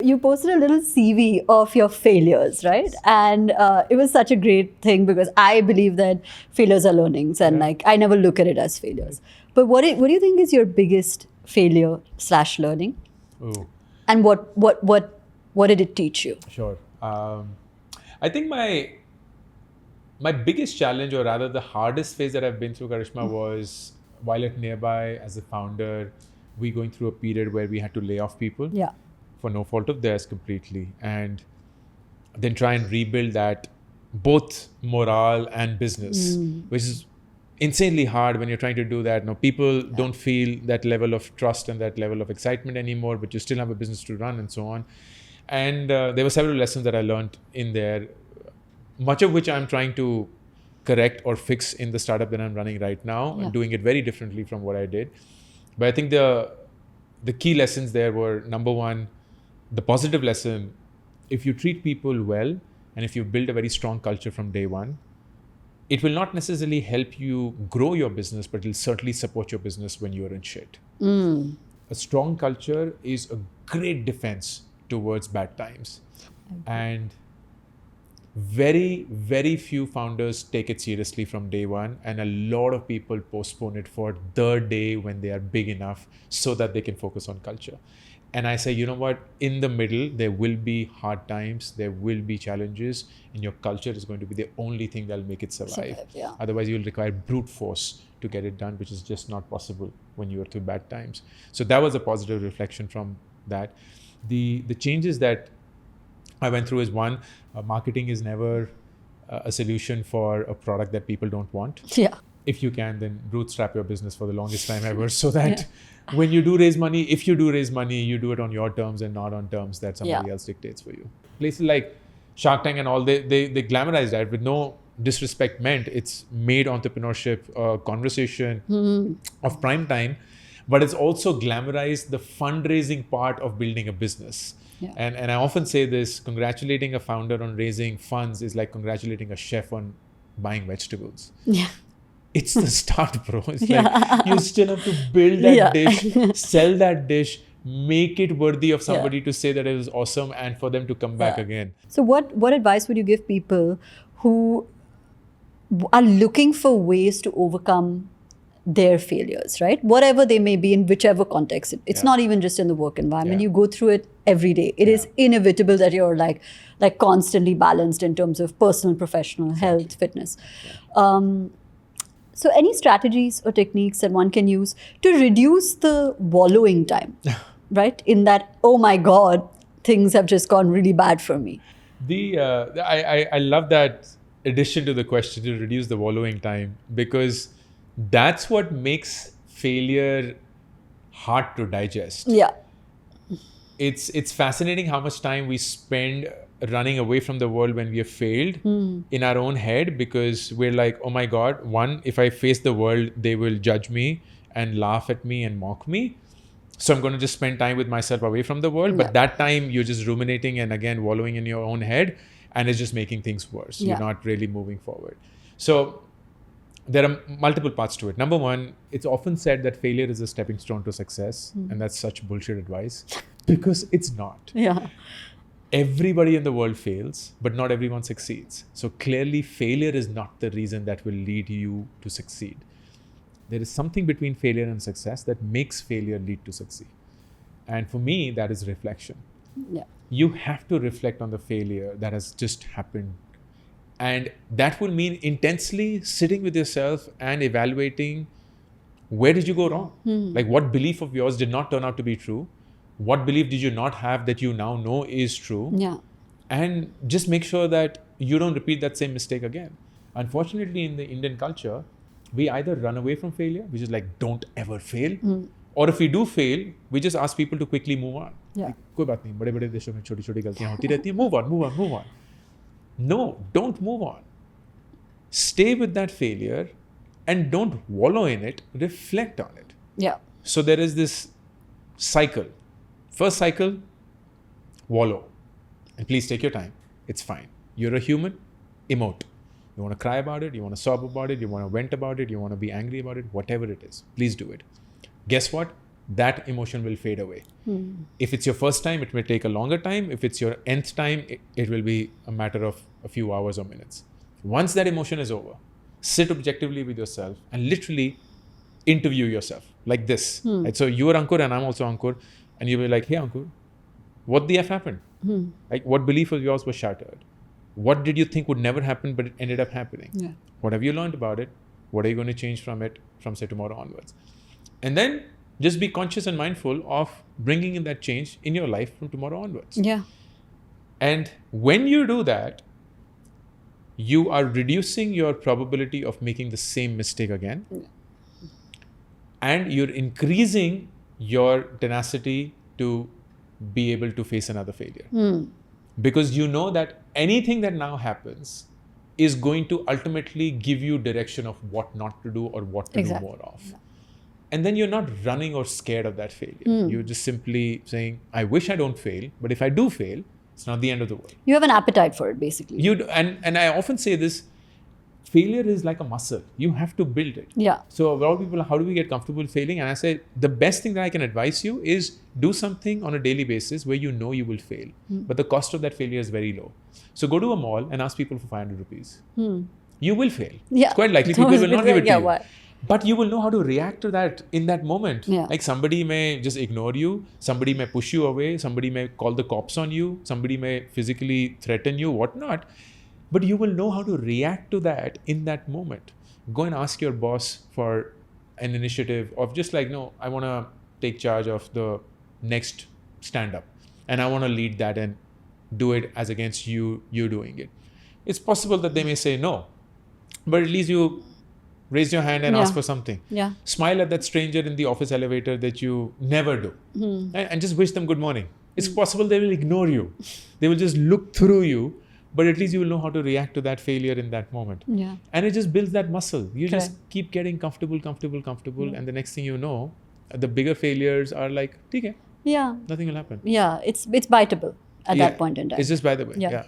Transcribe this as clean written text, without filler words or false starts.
You posted a little CV of your failures, right? And it was such a great thing because I believe that failures are learnings, and like I never look at it as failures. But what do you think is your biggest failure / learning? Oh, And what did it teach you? sure. I think my biggest challenge, or rather the hardest phase that I've been through, Karishma, was while at Nearby as a founder, we going through a period where we had to lay off people. Yeah. For no fault of theirs completely, and then try and rebuild that, both morale and business, which is insanely hard when you're trying to do that. No, people don't feel that level of trust and that level of excitement anymore, but you still have a business to run and so on. And there were several lessons that I learned in there, much of which I'm trying to correct or fix in the startup that I'm running right now, and doing it very differently from what I did. But I think the key lessons there were, number one, the positive lesson: if you treat people well and if you build a very strong culture from day one, it will not necessarily help you grow your business, but it'll certainly support your business when you're in shit. A strong culture is a great defense towards bad times. And very, very few founders take it seriously from day one, and a lot of people postpone it for the day when they are big enough so that they can focus on culture. And I say, you know what, in the middle, there will be hard times, there will be challenges, and your culture is going to be the only thing that'll make it survive. Otherwise, you'll require brute force to get it done, which is just not possible when you are through bad times. So that was a positive reflection from that. The changes that I went through is, one, marketing is never a solution for a product that people don't want. Yeah. If you can, then bootstrap your business for the longest time ever, so that when you do raise money, if you do raise money, you do it on your terms and not on terms that somebody else dictates for you. Places like Shark Tank and all, they glamorize that with no disrespect meant. It's made entrepreneurship a conversation of prime time, but it's also glamorized the fundraising part of building a business. And I often say this: congratulating a founder on raising funds is like congratulating a chef on buying vegetables. It's the start, bro. It's like you still have to build that dish, sell that dish, make it worthy of somebody to say that it was awesome and for them to come back again. So what advice would you give people who are looking for ways to overcome their failures, right? Whatever they may be, in whichever context. It's not even just in the work environment. You go through it every day. It is inevitable that you're like constantly balanced in terms of personal, professional, health, fitness. So any strategies or techniques that one can use to reduce the wallowing time, right? In that, oh my God, things have just gone really bad for me. I love that addition to the question, to reduce the wallowing time, because that's what makes failure hard to digest. It's fascinating how much time we spend running away from the world when we have failed in our own head, because we're like, oh my God, one, if I face the world, they will judge me and laugh at me and mock me. So I'm going to just spend time with myself away from the world. But that time you're just ruminating and again wallowing in your own head, and it's just making things worse. You're not really moving forward. So there are multiple parts to it. Number one, it's often said that failure is a stepping stone to success. And that's such bullshit advice, because it's not. Everybody in the world fails, but not everyone succeeds. So clearly failure is not the reason that will lead you to succeed. There is something between failure and success that makes failure lead to succeed. And for me, that is reflection. You have to reflect on the failure that has just happened. And that will mean intensely sitting with yourself and evaluating, where did you go wrong? Like, what belief of yours did not turn out to be true? What belief did you not have that you now know is true? And just make sure that you don't repeat that same mistake again. Unfortunately, in the Indian culture, we either run away from failure, which is like, don't ever fail. Or if we do fail, we just ask people to quickly move on. Like, कोई बात नहीं, बड़े-बड़े देशों में छोटी-छोटी गलतियां होती रहती हैं. Move on. No, don't move on. Stay with that failure and don't wallow in it. Reflect on it. So there is this cycle. First cycle, wallow. And please take your time. It's fine. You're a human. Emote. You want to cry about it, you want to sob about it, you want to vent about it, you want to be angry about it, whatever it is. Please do it. Guess what? that emotion will fade away. If it's your first time, it may take a longer time. If it's your nth time, it will be a matter of a few hours or minutes. Once that emotion is over, sit objectively with yourself and literally interview yourself like this. Right? So you are Ankur and I'm also Ankur, and you'll be like, hey Ankur, what the F happened? Like, what belief of yours was shattered? What did you think would never happen but it ended up happening? Yeah. What have you learned about it? What are you going to change from it from say tomorrow onwards? And then just be conscious and mindful of bringing in that change in your life from tomorrow onwards. Yeah. And when you do that, you are reducing your probability of making the same mistake again. And you're increasing your tenacity to be able to face another failure. Because you know that anything that now happens is going to ultimately give you direction of what not to do or what to do more of. And then you're not running or scared of that failure. You're just simply saying, I wish I don't fail, but if I do fail, it's not the end of the world. You have an appetite for it, basically. And I often say this, failure is like a muscle. You have to build it. Yeah. So a lot of people, how do we get comfortable failing? And I say, the best thing that I can advise you is do something on a daily basis where you know you will fail. But the cost of that failure is very low. So go to a mall and ask people for 500 rupees. You will fail. Yeah. It's quite likely people will not give it to you. Why? But you will know how to react to that in that moment. Yeah. Like somebody may just ignore you. Somebody may push you away. Somebody may call the cops on you. Somebody may physically threaten you, whatnot. But you will know how to react to that in that moment. Go and ask your boss for an initiative of just like, no, I want to take charge of the next stand-up. And I want to lead that and do it as against you doing it. It's possible that they may say no. But at least you raise your hand and ask for something. Yeah. Smile at that stranger in the office elevator that you never do. And just wish them good morning. It's possible they will ignore you. They will just look through you. But at least you will know how to react to that failure in that moment. Yeah. And it just builds that muscle. You just keep getting comfortable. And the next thing you know, the bigger failures are like, okay, yeah, nothing will happen. Yeah, it's biteable at that point in time. It's just by the way. Yeah. Yeah.